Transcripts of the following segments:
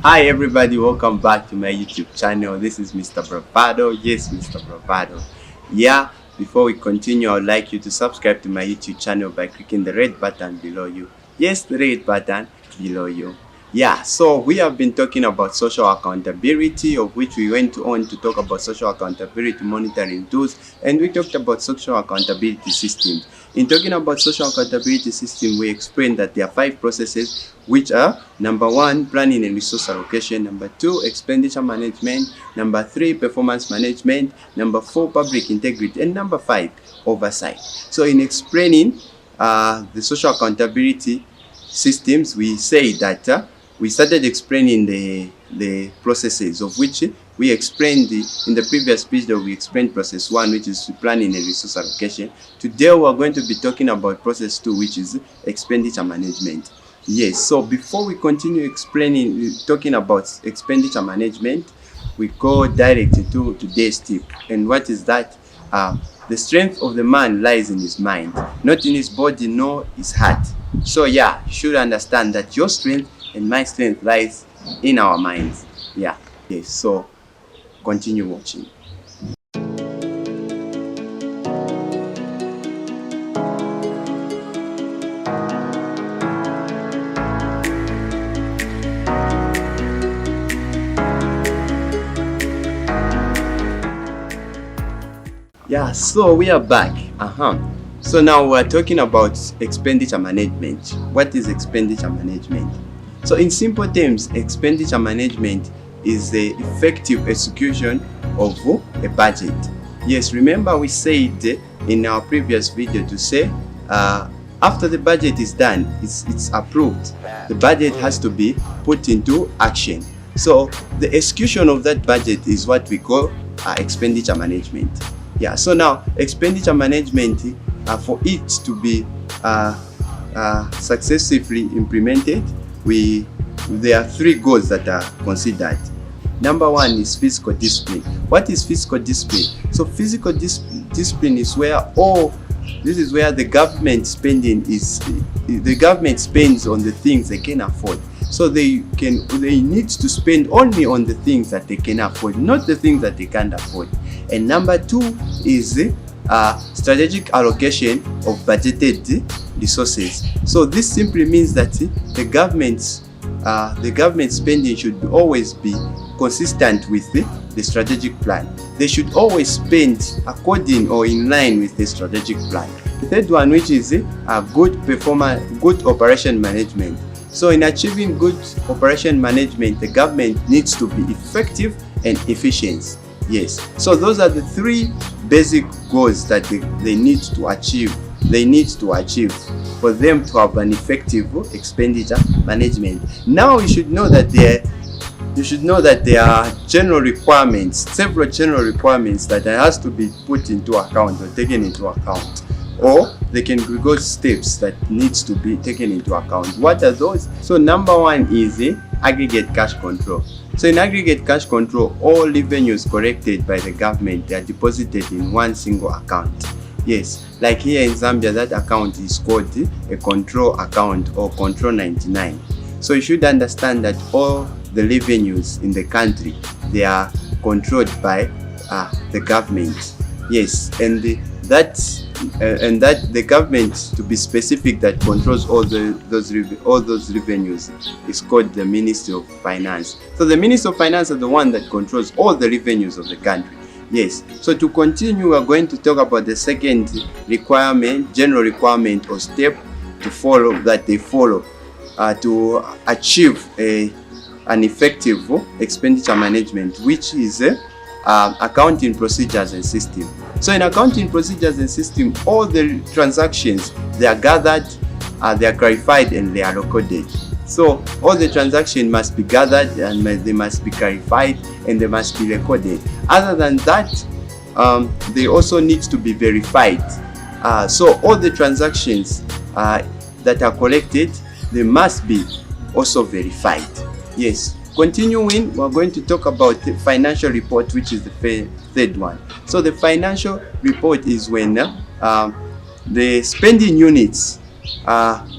Hi everybody, welcome back to my YouTube channel. This is Mr. Bravado. Yes, Mr. Bravado. Yeah, before we continue, I would like you to subscribe to my YouTube channel by clicking the red button below you. Yes, the red button below you. Yeah, so we have been talking about social accountability, of which we went on to talk about social accountability monitoring tools, and we talked about social accountability systems. In talking about social accountability system, we explained that there are 5 processes, which are number 1, planning and resource allocation, number 2, expenditure management, number 3, performance management, number 4, public integrity, and number 5, oversight. So in explaining the social accountability systems, we say that we started explaining the processes, of which we explained in the previous video. We explained process 1, which is planning and resource allocation. Today we are going to be talking about process 2, which is expenditure management. Yes, so before we continue talking about expenditure management, we go directly to today's tip. And what is that? The strength of the man lies in his mind, not in his body nor his heart. So yeah, you should understand that your strength and my strength lies in our minds. Yeah. Yes, so continue watching. Yeah, so we are back. So now we're talking about expenditure management. What is expenditure management? So in simple terms, expenditure management is the effective execution of a budget. Yes, remember we said in our previous video to say after the budget is done, it's approved, the budget has to be put into action. So the execution of that budget is what we call expenditure management. Yeah, so now expenditure management, for it to be successfully implemented, there are 3 goals that are considered. Number 1 is fiscal discipline. What is fiscal discipline? So fiscal discipline is where the government spends on the things they can afford. So they need to spend only on the things that they can afford, not the things that they can't afford. And number 2 is strategic allocation of budgeted resources. So this simply means that the government spending should always be consistent with the strategic plan. They should always spend according or in line with the strategic plan. The third one, which is good operation management. So in achieving good operation management, the government needs to be effective and efficient. Yes, so those are the 3 basic goals that they need to achieve. They need to achieve for them to have an effective expenditure management. Now you should know that there are general requirements, several general requirements that has to be put into account or taken into account, or they can go steps that needs to be taken into account. What are those? So number 1 is aggregate cash control. So in aggregate cash control, all revenues collected by the government are deposited in one single account. Yes, like here in Zambia, that account is called a control account or control 99. So you should understand that all the revenues in the country, they are controlled by the government. Yes, and that the government, to be specific, that controls all those revenues is called the Ministry of Finance. So the Ministry of Finance is the one that controls all the revenues of the country. Yes, so to continue, we are going to talk about the second requirement, general requirement or step to follow, that they follow to achieve an effective expenditure management, which is accounting procedures and system. So in accounting procedures and system, all the transactions, they are gathered, they are clarified, and they are recorded. So all the transactions must be gathered, and they must be clarified, and they must be recorded. Other than that, they also need to be verified. So all the transactions that are collected, they must be also verified. Yes. Continuing, we're going to talk about the financial report, which is the third one. So the financial report is when the spending units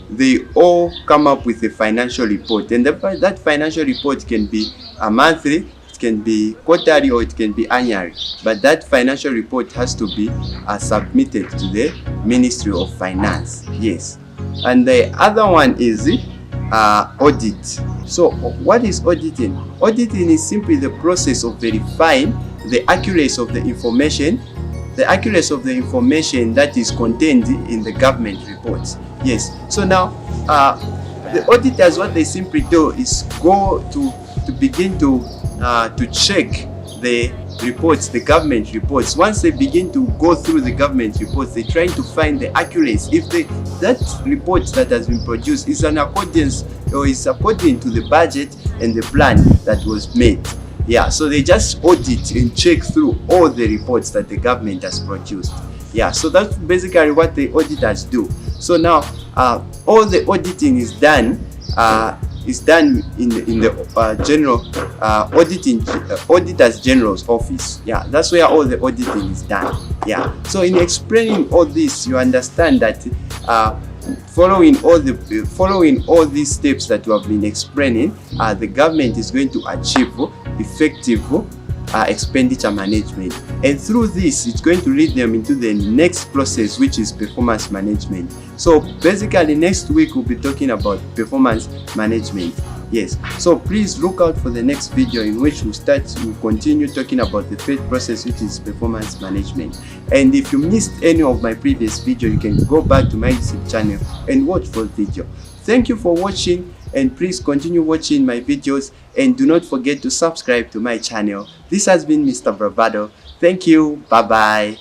they all come up with a financial report, and that financial report can be a monthly, it can be quarterly, or it can be annually, but that financial report has to be submitted to the Ministry of Finance. Yes. And the other one is audit. So what is auditing? Auditing is simply the process of verifying the accuracy of the information that is contained in the government reports. Yes. So now the auditors, what they simply do is go to begin to check the reports, the government reports. Once they begin to go through the government reports, they try to find the accuracy. If that report that has been produced is in accordance or is according to the budget and the plan that was made. Yeah, so they just audit and check through all the reports that the government has produced. Yeah, so that's basically what the auditors do. So now all the auditing is done in the general Auditor's General's office. Yeah, that's where all the auditing is done. Yeah, so in explaining all this, you understand that following all these steps that you have been explaining, the government is going to achieve effective expenditure management, and through this it's going to lead them into the next process, which is performance management. So basically next week we'll be talking about performance management. Yes, so please look out for the next video in which we'll continue talking about the third process, which is performance management. And if you missed any of my previous video, you can go back to my YouTube channel and watch full video. Thank you for watching, and please continue watching my videos, and do not forget to subscribe to my channel. This has been Mr. Bravado. Thank you. Bye bye.